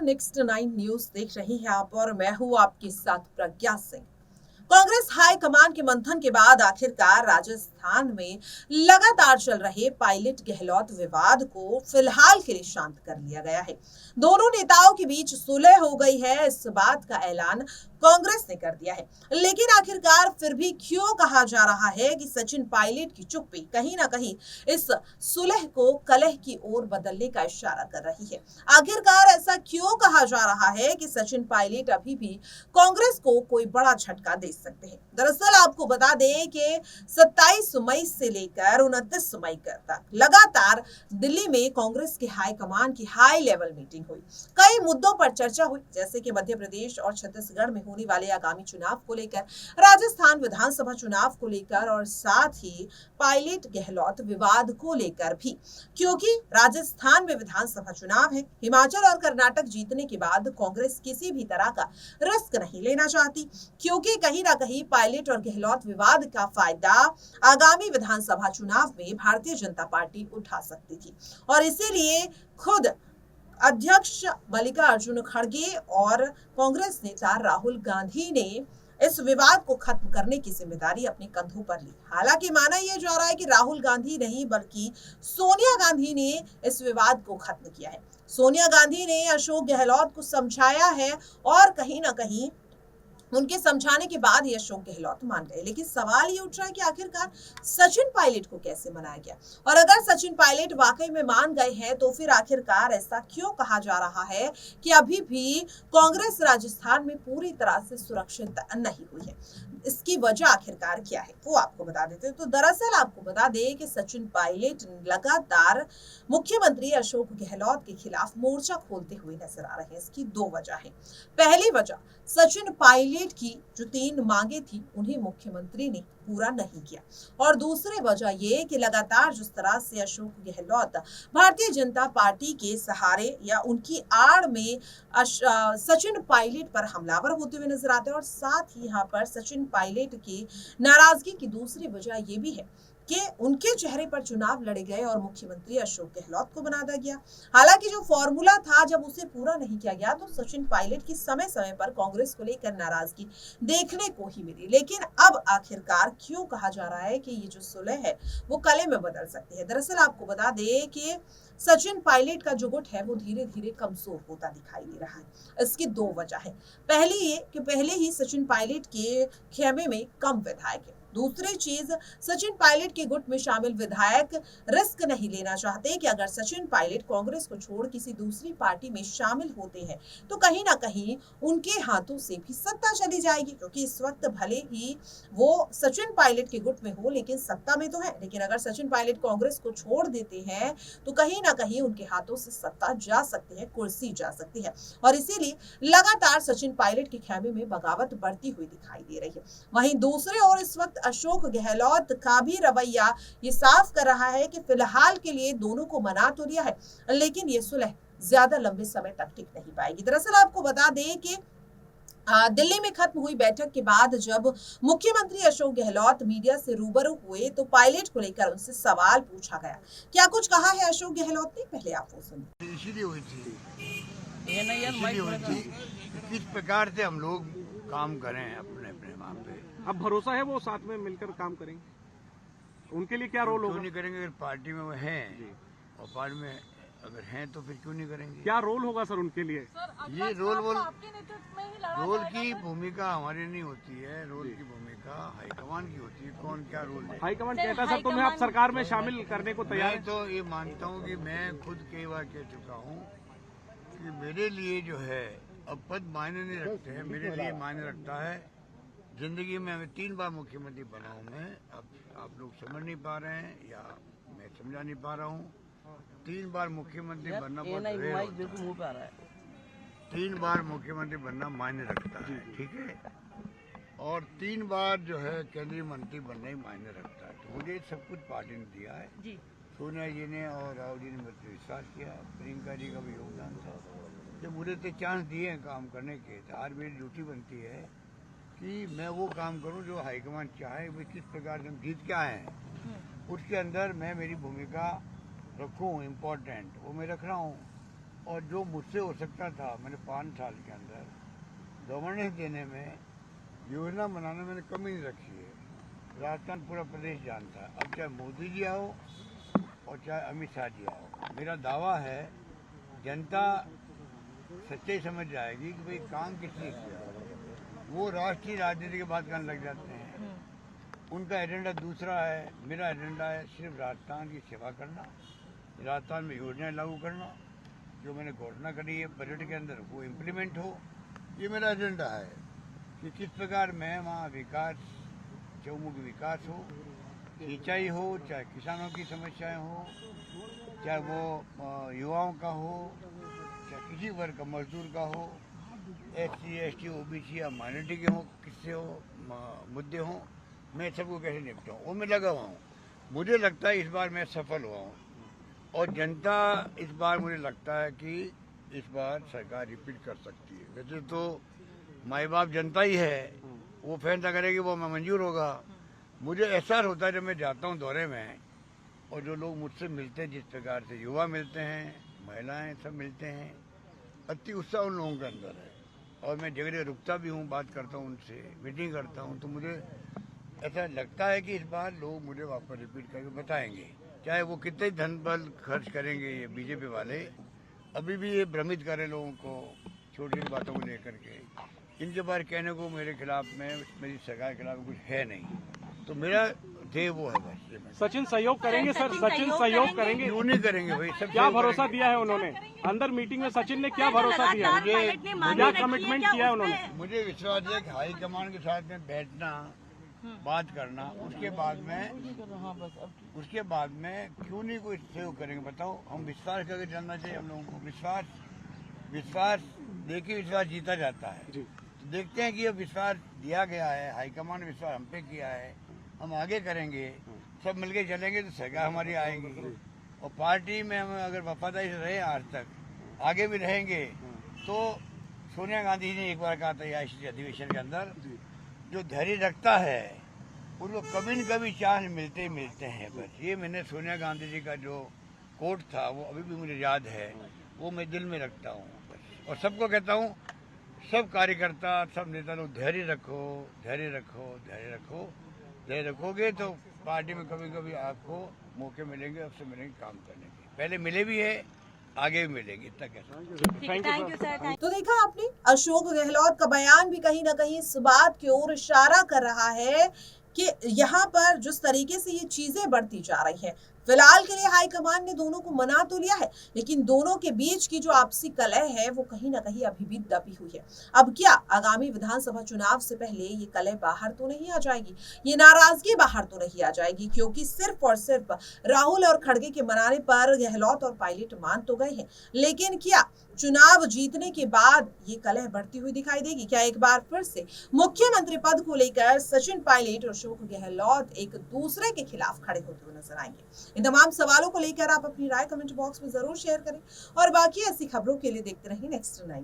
Next 9 news देख रही हैं आप और मैं हूं आपके साथ प्रज्ञा सिंह। कांग्रेस हाई कमान के मंथन के बाद आखिरकार राजस्थान में लगातार चल रहे पायलट गहलोत विवाद को फिलहाल के लिए शांत कर लिया गया है। दोनों नेताओं के बीच सुलह हो गई है, इस बात का ऐलान कांग्रेस ने कर दिया है। लेकिन आखिरकार फिर भी क्यों कहा जा रहा है कि सचिन पायलट की चुप्पी कहीं ना कहीं इस सुलह को कलह की ओर बदलने का इशारा कर रही है। आखिरकार ऐसा क्यों कहा जा रहा है कि सचिन पायलट अभी भी कांग्रेस को कोई बड़ा झटका दे सकते हैं। दरअसल आपको बता दें कि 27 मई से लेकर 29 मई तक लगातार दिल्ली में कांग्रेस के हाईकमान की हाई लेवल मीटिंग हुई। कई मुद्दों पर चर्चा हुई, जैसे कि मध्य प्रदेश और छत्तीसगढ़ में होने वाले आगामी चुनाव को लेकर, राजस्थान विधानसभा चुनाव को लेकर और साथ ही पायलट गहलोत विवाद को लेकर भी, क्योंकि राजस्थान में विधानसभा चुनाव है। हिमाचल और कर्नाटक जीतने के बाद कांग्रेस किसी भी तरह का रिस्क नहीं लेना चाहती, क्योंकि कहीं ना कहीं पायलट और गहलोत विवाद का फायदा आगामी विधानसभा चुनाव में भारतीय जनता पार्टी उठा सकती थी। और इसीलिए खुद अध्यक्ष मल्लिकार्जुन खड़गे और कांग्रेस नेता राहुल गांधी ने इस विवाद को खत्म करने की जिम्मेदारी अपने कंधों पर ली। हालांकि माना यह जा रहा है कि राहुल गांधी नहीं बल्कि सोनिया गांधी ने इस विवाद को खत्म किया है। सोनिया गांधी ने अशोक गहलोत को समझाया है और कहीं ना कहीं उनके समझाने के बाद ही अशोक गहलोत मान गए। लेकिन सवाल ये उठ रहा है कि आखिरकार सचिन पायलट को कैसे मनाया गया, और अगर सचिन पायलट वाकई में मान गए हैं तो फिर आखिरकार ऐसा क्यों कहा जा रहा है कि अभी भी कांग्रेस राजस्थान में पूरी तरह से सुरक्षित नहीं हुई है। इसकी वजह आखिरकार क्या है वो आपको बता देते हैं। तो दरअसल आपको बता दें कि सचिन पायलट लगातार मुख्यमंत्री अशोक गहलोत के खिलाफ मोर्चा खोलते हुए नजर आ रहे हैं। इसकी दो वजह है। पहली वजह, सचिन पायलट की जो 3 मांगे थी उन्हें मुख्यमंत्री ने पूरा नहीं किया, और दूसरी वजह ये कि लगातार जिस तरह से अशोक गहलोत भारतीय जनता पार्टी के सहारे या उनकी आड़ में सचिन पायलट पर हमलावर होते हुए नजर आते हैं। और साथ ही यहाँ पर सचिन पायलट की नाराजगी की दूसरी वजह ये भी है कि उनके चेहरे पर चुनाव लड़े गए और मुख्यमंत्री अशोक गहलोत को बना दिया गया। हालांकि जो फॉर्मूला था जब उसे पूरा नहीं किया गया तो सचिन पायलट की समय समय पर कांग्रेस को लेकर नाराजगी देखने को ही मिली। लेकिन अब आखिरकार क्यों कहा जा रहा है कि ये जो सुलह है वो कलह में बदल सकती है। दरअसल आपको बता दें कि सचिन पायलट का जो गुट है वो धीरे धीरे कमजोर होता दिखाई दे रहा है। इसकी दो वजह है। पहली ये कि पहले ही सचिन पायलट के खेमे में कम विधायक है। दूसरी चीज, सचिन पायलट के गुट में शामिल विधायक रिस्क नहीं लेना चाहते कि अगर सचिन पायलट कांग्रेस को छोड़ किसी दूसरी पार्टी में शामिल होते हैं तो कहीं ना कहीं उनके हाथों से भी सत्ता चली जाएगी, क्योंकि इस वक्त भले ही वो सचिन पायलट के गुट में हो लेकिन सत्ता में तो है। लेकिन अगर सचिन पायलट कांग्रेस को छोड़ देते हैं तो कहीं ना कहीं उनके हाथों से सत्ता जा सकती है, कुर्सी जा सकती है। और इसीलिए लगातार सचिन पायलट के खेमे में बगावत बढ़ती हुई दिखाई दे रही है। वहीं दूसरे ओर इस वक्त अशोक गहलोत का भी रवैया ये साफ कर रहा है कि फिलहाल के लिए दोनों को मना तो लिया है लेकिन ये सुलह ज्यादा लंबे समय तक टिक नहीं पाएगी। दरअसल आपको बता दें कि दिल्ली में खत्म हुई बैठक के बाद जब मुख्यमंत्री अशोक गहलोत मीडिया से रूबरू हुए तो पायलट को लेकर उनसे सवाल पूछा गया। क्या कुछ कहा है अशोक गहलोत ने, पहले आप वो सुनिए। इसीलिए हुई थी किस प्रकार से हम लोग काम करें अपने अपने वहाँ पे। अब भरोसा है वो साथ में मिलकर काम करेंगे, उनके लिए क्या रोल होगा? क्यों नहीं करेंगे? अगर पार्टी में वो हैं और पार्टी में अगर हैं तो फिर क्यों नहीं करेंगे? क्या रोल होगा सर उनके लिए? ये रोल की भूमिका हमारी नहीं होती है। रोल की भूमिका हाईकमान की होती है। कौन क्या रोल है? हाईकमान कहता है सर तुम्हें आप सरकार में शामिल करने को तैयार है? मैं तो ये मानता हूँ कि मैं खुद कई बार कह चुका हूँ कि मेरे लिए जो है अब पद मायने नहीं रखते हैं, मेरे लिए मायने रखता है जिंदगी में। हमें 3 बार मुख्यमंत्री बना हूँ मैं। अब आप लोग समझ नहीं पा रहे हैं या मैं समझा नहीं पा रहा हूँ। 3 बार मुख्यमंत्री बनना बहुत रेयर होता है। 3 बार मुख्यमंत्री बनना मायने रखता है, ठीक है। और 3 बार जो है केंद्रीय मंत्री बनना ही मायने रखता है। तो मुझे सब कुछ पार्टी ने दिया है। सोनिया जी ने और राहुल जी ने मेरे पर विश्वास किया, प्रियंका जी का भी योगदान था। जब मुझे तो चांस दिए हैं काम करने के, तो आज मेरी ड्यूटी बनती है कि मैं वो काम करूं जो हाईकमान चाहे। वे किस प्रकार से हम जीत के आए हैं उसके अंदर मैं मेरी भूमिका रखूं, इम्पोर्टेंट वो मैं रख रहा हूं। और जो मुझसे हो सकता था मैंने 5 साल के अंदर गवर्नेंस देने में, योजना बनाने में मैंने कमी नहीं रखी है। राजस्थान पूरा प्रदेश जानता है। अब चाहे मोदी जी आओ और चाहे अमित शाह जी आओ, मेरा दावा है जनता सच्चाई समझ जाएगी कि भाई काम किसने किया। वो राष्ट्रीय राजनीति की बात करने लग जाते हैं। उनका एजेंडा दूसरा है, मेरा एजेंडा है सिर्फ राजस्थान की सेवा करना, राजस्थान में योजनाएं लागू करना, जो मैंने घोषणा करी है बजट के अंदर वो इम्प्लीमेंट हो। ये मेरा एजेंडा है कि किस प्रकार मैं वहाँ विकास, चौमुखी विकास हो, सिंचाई हो, चाहे किसानों की समस्याएं हो, चाहे वो युवाओं का हो, चाहे किसी वर्ग का, मजदूर का हो, SC, ST, OBC या माइनॉरिटी के हो, किससे हो मुद्दे हों, मैं सबको कैसे निपटाऊँ वो मैं लगा हुआ हूँ। मुझे लगता है इस बार मैं सफल हुआ हूँ और जनता इस बार मुझे लगता है कि इस बार सरकार रिपीट कर सकती है। वैसे तो माई बाप जनता ही है, वो फैसला करेगी वो मैं मंजूर होगा। मुझे एहसास होता है जब मैं जाता हूँ दौरे में और जो लोग मुझसे मिलते हैं, जिस प्रकार से युवा मिलते हैं, महिलाएं सब मिलते हैं, अति उत्साह उन लोगों के अंदर है। और मैं जगह रुकता भी हूँ, बात करता हूँ उनसे, मीटिंग करता हूँ, तो मुझे ऐसा लगता है कि इस बार लोग मुझे वापस रिपीट करके बताएंगे, चाहे वो कितने धन बल खर्च करेंगे। ये बीजेपी वाले अभी भी ये भ्रमित करें लोगों को छोटी छोटी बातों को लेकर के। इनके बारे कहने को मेरे खिलाफ में, मेरी सरकार के खिलाफ कुछ है नहीं, तो मेरा ध्येय वो है बस। ये सचिन सहयोग करेंगे सर, सचिन सहयोग करेंगे। क्यों नहीं करेंगे भाई, सब क्या भरोसा दिया है उन्होंने अंदर मीटिंग में? सचिन ने क्या भरोसा दिया है, क्या कमिटमेंट किया है उन्होंने? मुझे विश्वास है कि हाईकमान के साथ में बैठना, बात करना, उसके बाद में क्यों नहीं कोई सहयोग करेंगे बताओ। हम विश्वास करके चलना चाहिए हम लोगों को। विश्वास देखिए, विश्वास जीता जाता है। तो देखते हैं कि ये विश्वास दिया गया है, हाईकमान ने विश्वास हम पे किया है, हम आगे करेंगे, सब मिलके चलेंगे तो सरकार हमारी आएगी। और पार्टी में हम अगर वफादारी से रहे आज तक, आगे भी रहेंगे। तो सोनिया गांधी जी ने एक बार कहा था ICC अधिवेशन के अंदर, जो धैर्य रखता है उनको कभी न कभी चांस मिलते ही मिलते हैं। बस ये मैंने सोनिया गांधी जी का जो कोट था वो अभी भी मुझे याद है, वो मैं दिल में रखता हूँ। और सबको कहता हूँ, सब कार्यकर्ता, सब नेता लोग धैर्य रखो, धैर्य रखो, धैर्य रखो। धैर्य रखोगे तो पार्टी में कभी कभी आपको मौके मिलेंगे, आपसे मिलेंगे काम करने के। पहले मिले भी है, आगे भी मिलेगी, इतना कहता। Thank you sir. तो देखा आपने, अशोक गहलोत का बयान भी कहीं ना कहीं इस बात की ओर इशारा कर रहा है कि यहाँ पर जिस तरीके से ये चीजें बढ़ती जा रही हैं, फिलहाल के लिए हाईकमान ने दोनों को मना तो लिया है, लेकिन दोनों के बीच की जो आपसी कलह है वो कहीं ना कहीं अभी भी दबी हुई है। अब क्या आगामी विधानसभा चुनाव से पहले ये कलह बाहर तो नहीं आ जाएगी, ये नाराजगी बाहर तो नहीं आ जाएगी? क्योंकि सिर्फ और सिर्फ राहुल और खड़गे के मनाने पर गहलोत और पायलट मान तो गए हैं, लेकिन क्या चुनाव जीतने के बाद ये कलह बढ़ती हुई दिखाई देगी? क्या एक बार फिर से मुख्यमंत्री पद को लेकर सचिन पायलट और अशोक गहलोत एक दूसरे के खिलाफ खड़े होते हुए नजर आएंगे? इन तमाम सवालों को लेकर आप अपनी राय कमेंट बॉक्स में जरूर शेयर करें और बाकी ऐसी खबरों के लिए देखते रहिए नेक्स्ट 9।